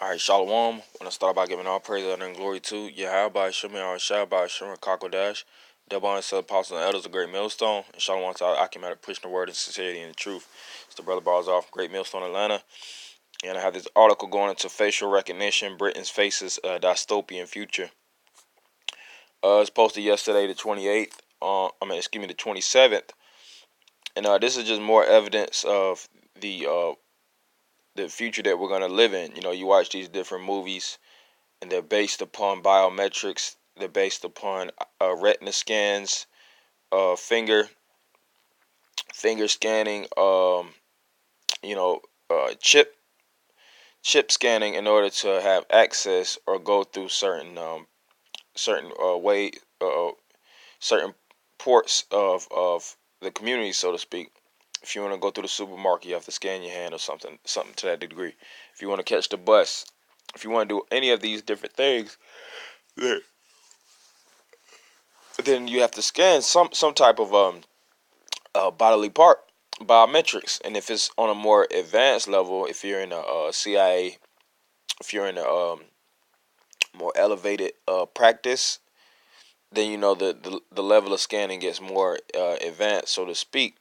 All right, Shalom. I want to start by giving all praise, honor, and glory to Yahweh, Shemar, Shabbat, Shemar, Kakodash, Double and Apostles and Elders, a great millstone, and Shalom to our Achaemenid pushing the word in sincerity and the truth. It's the Brother Bars off Great Millstone, Atlanta, and I have this article going into facial recognition, Britain's faces a dystopian future. It's posted yesterday, the 28th. The 27th, and this is just more evidence of the future that we're gonna live in. You watch these different movies and they're based upon biometrics. They're based upon retina scans, uh, finger finger scanning, you know, chip scanning in order to have access or go through certain way certain ports of the community, so to speak. If you want to go through the supermarket, you have to scan your hand or something to that degree. If you want to catch the bus, if you want to do any of these different things, then you have to scan some type of bodily part biometrics. And if it's on a more advanced level, if you're in a CIA, if you're in a more elevated practice, then the level of scanning gets more advanced, so to speak.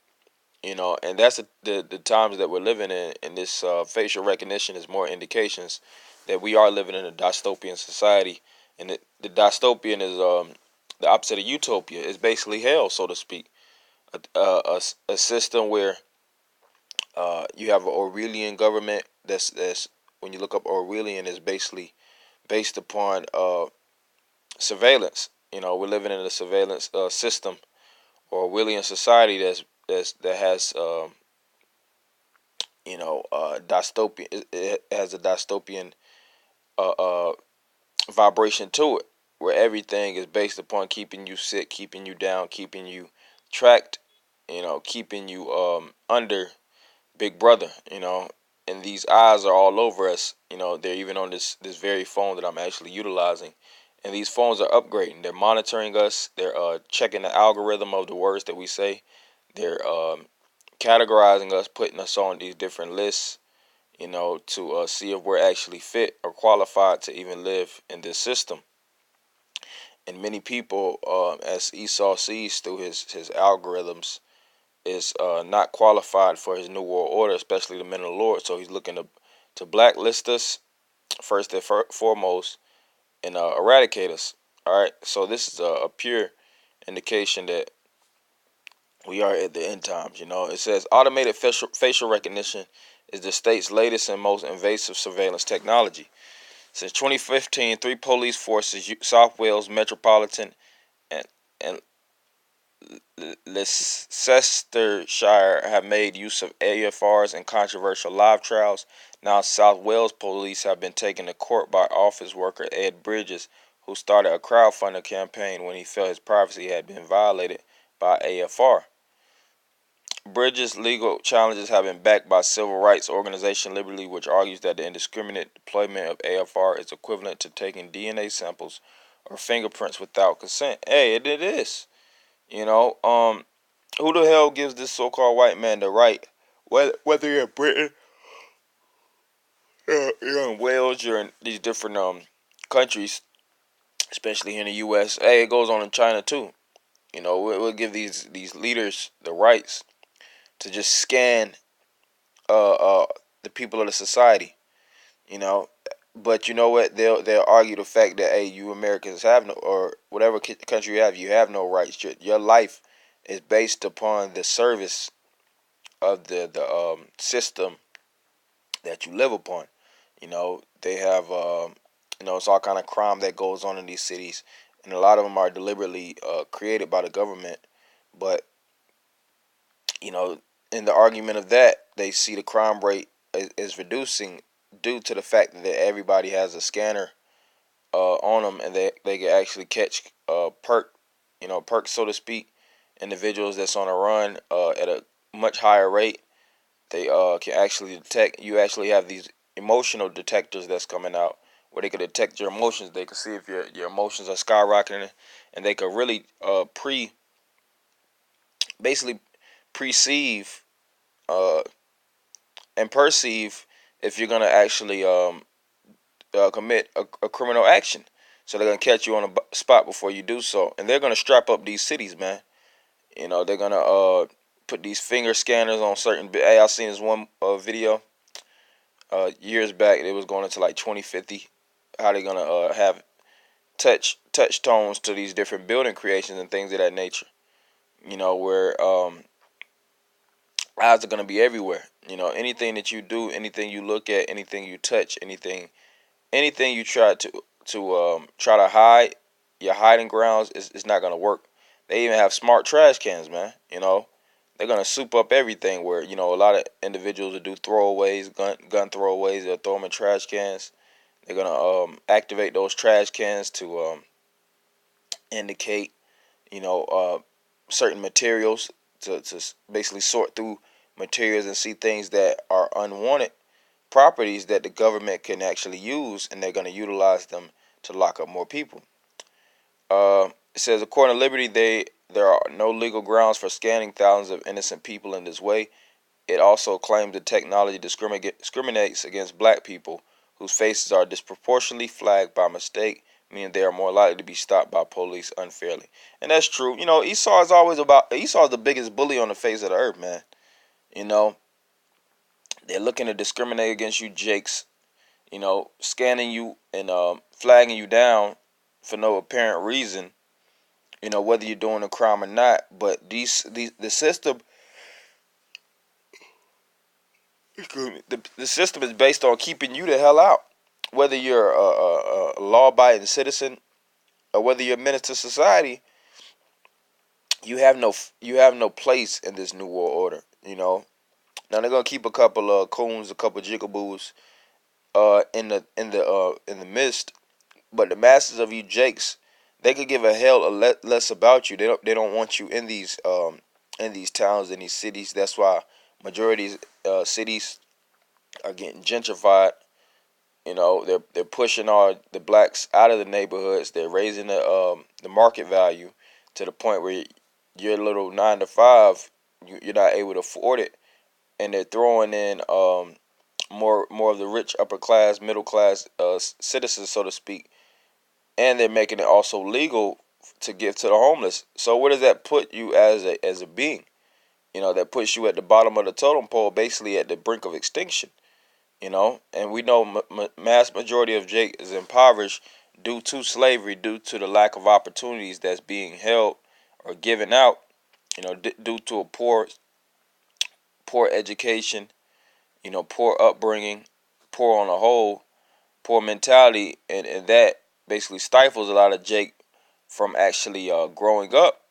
And that's the times that we're living in. And this facial recognition is more indications that we are living in a dystopian society. And the dystopian is the opposite of utopia. It's basically hell, so to speak. A system where you have an Orwellian government. That's when you look up Orwellian, is basically based upon surveillance. We're living in a surveillance system or Orwellian society that has dystopian. It has a dystopian uh, uh, vibration to it, where everything is based upon keeping you sick, keeping you down, keeping you tracked. Keeping you under Big Brother. And these eyes are all over us. They're even on this very phone that I'm actually utilizing. And these phones are upgrading. They're monitoring us. They're checking the algorithm of the words that we say. They're categorizing us, putting us on these different lists, to see if we're actually fit or qualified to even live in this system. And many people, as Esau sees through his algorithms, is not qualified for his new world order, especially the men of the Lord. So he's looking to blacklist us first and foremost, and eradicate us. All right. So this is a pure indication that we are at the end times. It says automated facial recognition is the state's latest and most invasive surveillance technology. Since 2015, three police forces, South Wales Metropolitan and and Leicestershire, have made use of AFRs in controversial live trials. Now, South Wales police have been taken to court by office worker Ed Bridges, who started a crowdfunding campaign when he felt his privacy had been violated by AFR. Bridges' legal challenges have been backed by civil rights organization Liberty, which argues that the indiscriminate deployment of AFR is equivalent to taking DNA samples or fingerprints without consent. Hey, it is. Who the hell gives this so-called white man the right, whether you're in Britain, you're in Wales, you're in these different countries, especially in the U.S. Hey, it goes on in China too. We'll give these leaders the rights to just scan uh, uh, the people of the society. You know, but you know what? They'll argue the fact that, hey, you Americans have no, or whatever country you have no rights. Your life is based upon the service of the system that you live upon. They have it's all kind of crime that goes on in these cities, and a lot of them are deliberately created by the government. But you know, in the argument of that, they see the crime rate is reducing due to the fact that everybody has a scanner on them, and they can actually catch perks, so to speak, individuals that's on a run at a much higher rate. They can actually detect. You actually have these emotional detectors that's coming out where they can detect your emotions. They can see if your emotions are skyrocketing, and they can really basically perceive uh, and perceive if you're gonna actually commit a criminal action. So they're gonna catch you on a spot before you do so, and they're gonna strap up these cities, man. They're gonna put these finger scanners on certain. Hey, I seen this one video years back. It was going into like 2050. How they gonna have touch tones to these different building creations and things of that nature. Where eyes are gonna be everywhere. Anything that you do, anything you look at, anything you touch, anything you try to hide, your hiding grounds is not gonna work. They even have smart trash cans, man. They're gonna soup up everything. Where a lot of individuals that do throwaways, gun throwaways, they'll throw them in trash cans. They're gonna activate those trash cans to indicate you know certain materials to basically sort through materials and see things that are unwanted properties that the government can actually use, and they're going to utilize them to lock up more people. It says, according to Liberty, there are no legal grounds for scanning thousands of innocent people in this way. It also claims the technology discriminates against black people whose faces are disproportionately flagged by mistake, meaning they are more likely to be stopped by police unfairly. And that's true. Esau is the biggest bully on the face of the earth, man. You know, they're looking to discriminate against you, Jakes. Scanning you and flagging you down for no apparent reason. Whether you're doing a crime or not. But the system, the system is based on keeping you the hell out. Whether you're a law-abiding citizen or whether you're a menace to society, you have no place in this new world order. Now they're gonna keep a couple of coons, a couple of jigaboos, in the midst. But the masses of you Jakes, they could give a hell less about you. They don't want you in these towns, in these cities. That's why majority cities are getting gentrified. They're pushing all the blacks out of the neighborhoods. They're raising the market value to the point where your little 9 to 5, you're not able to afford it, and they're throwing in more of the rich upper class, middle class citizens, so to speak, and they're making it also legal to give to the homeless. So where does that put you as a being? That puts you at the bottom of the totem pole, basically at the brink of extinction. And we know mass majority of Jake is impoverished due to slavery, due to the lack of opportunities that's being held or given out. Due to a poor education, poor upbringing, poor on the whole, poor mentality, and that basically stifles a lot of Jake from actually growing up.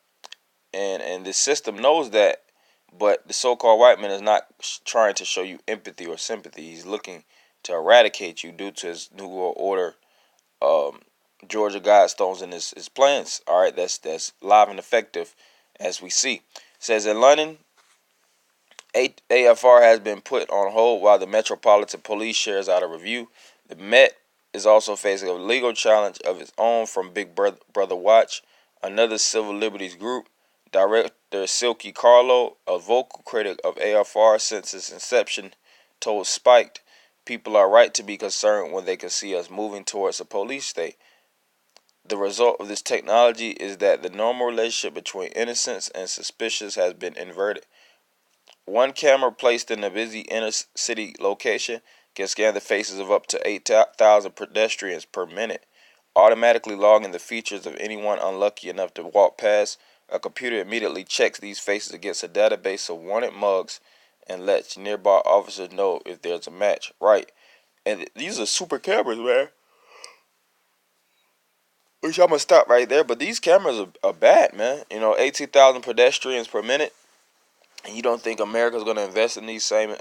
And the system knows that, but the so-called white man is not trying to show you empathy or sympathy. He's looking to eradicate you due to his New World Order, Georgia Guidestones, and his plans. All right, that's live and effective, as we see. It says in London, AFR has been put on hold while the Metropolitan Police shares out a review. The Met is also facing a legal challenge of its own from Big Brother Watch, another civil liberties group. Director Silky Carlo, a vocal critic of AFR since its inception, told Spiked, "People are right to be concerned when they can see us moving towards a police state. The result of this technology is that the normal relationship between innocence and suspicious has been inverted. One camera placed in a busy inner city location can scan the faces of up to 8,000 pedestrians per minute, automatically logging the features of anyone unlucky enough to walk past. A computer immediately checks these faces against a database of wanted mugs and lets nearby officers know if there's a match." Right. And these are super cameras, man. Which I'm going to stop right there. But these cameras are bad, man. 18,000 pedestrians per minute. And you don't think America's going to invest in these same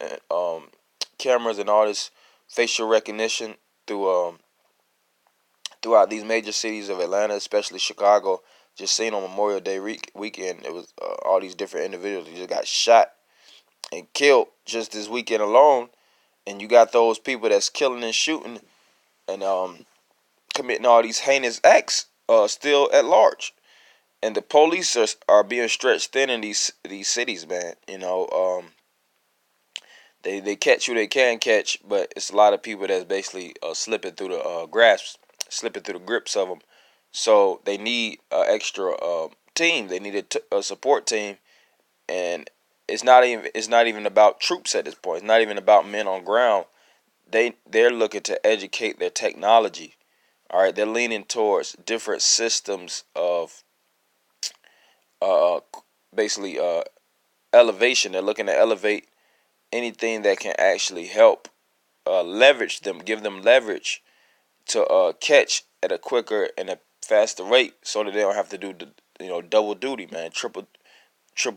cameras and all this facial recognition throughout these major cities of Atlanta, especially Chicago? Just seen on Memorial Day weekend, it was all these different individuals who just got shot and killed just this weekend alone. And you got those people that's killing and shooting and committing all these heinous acts still at large. And the police are being stretched thin in these cities, man. They catch who they can catch, but it's a lot of people that's basically slipping through the grasp, slipping through the grips of them. So they need an extra team. They need a support team, and it's not even about troops at this point. It's not even about men on ground. They're looking to educate their technology. All right, they're leaning towards different systems of uh, basically elevation. They're looking to elevate anything that can actually help leverage them, give them leverage to catch at a quicker and a faster rate, so that they don't have to do the double duty, man, triple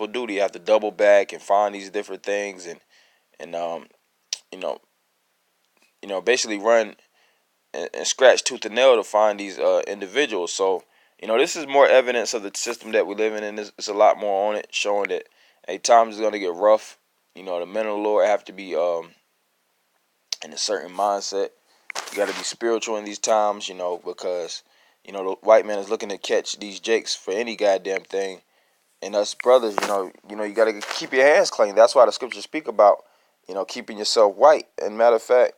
duty. You have to double back and find these different things and you know basically run and scratch tooth and nail to find these individuals. So this is more evidence of the system that we live in, and there's a lot more on it, showing that times is gonna get rough. The men of the Lord have to be in a certain mindset. You got to be spiritual in these times, because the white man is looking to catch these jakes for any goddamn thing, and us brothers, you got to keep your hands clean. That's why the scriptures speak about, keeping yourself white. And matter of fact,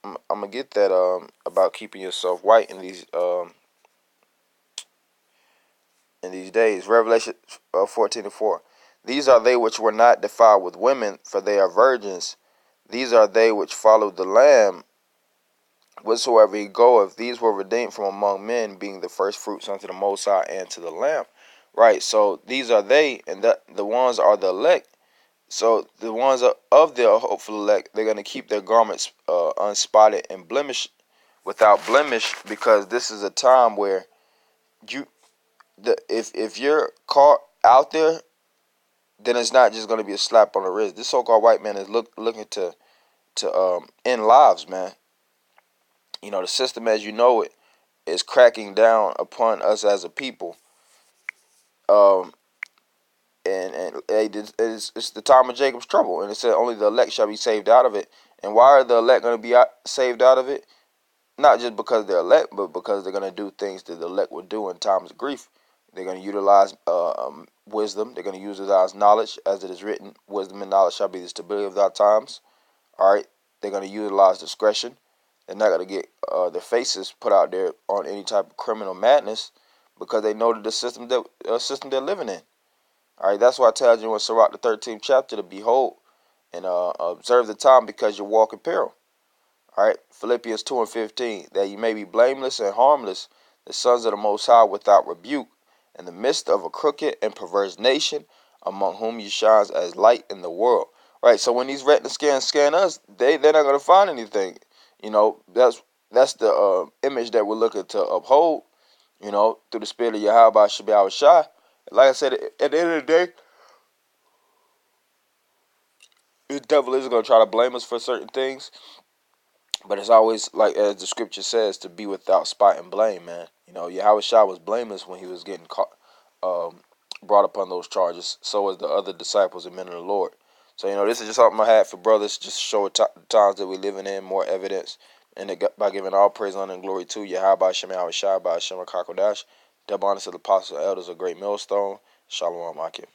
I'm gonna get that about keeping yourself white in these days. Revelation 14:4. These are they which were not defiled with women, for they are virgins. These are they which followed the Lamb whatsoever he goeth. These were redeemed from among men, being the first fruits unto the Most High and to the Lamb. Right, so these are they, and the ones are the elect. So the ones of the hopeful elect, they're going to keep their garments unspotted and blemish, without blemish, because this is a time where you, if you're caught out there, then it's not just going to be a slap on the wrist. This so-called white man is looking to end lives, man. The system as you know it is cracking down upon us as a people. Um, and it's the time of Jacob's trouble, and it said only the elect shall be saved out of it. And why are the elect going to be saved out of it? Not just because they're elect, but because they're going to do things that the elect would do in times of grief. They're going to utilize wisdom. They're going to utilize knowledge, as it is written, wisdom and knowledge shall be the stability of thy times. All right. They're going to utilize discretion. They're not going to get their faces put out there on any type of criminal madness, because they know that the system they're living in. All right, that's why I tell you in Sirach the 13th chapter to behold and observe the time, because you walk in peril. All right, Philippians 2:15, that you may be blameless and harmless, the sons of the Most High, without rebuke, in the midst of a crooked and perverse nation, among whom you shines as light in the world. Right, so when these retina scans scan us, they're not going to find anything. That's the image that we're looking to uphold. Through the spirit of Yahweh Shabbat Shai. Like I said, at the end of the day, the devil is going to try to blame us for certain things, but it's always, like as the scripture says, to be without spot and blame, man. Yahweh Shai was blameless when he was getting caught, brought upon those charges. So was the other disciples and men of the Lord. So, this is just something I had for brothers, just to show the times that we're living in, more evidence, and by giving all praise, honor, and glory to Yahweh Shem Yahweh Shai, by Shem HaKakodash, double honors to the apostles and elders of Great Millstone. Shalom, Akim.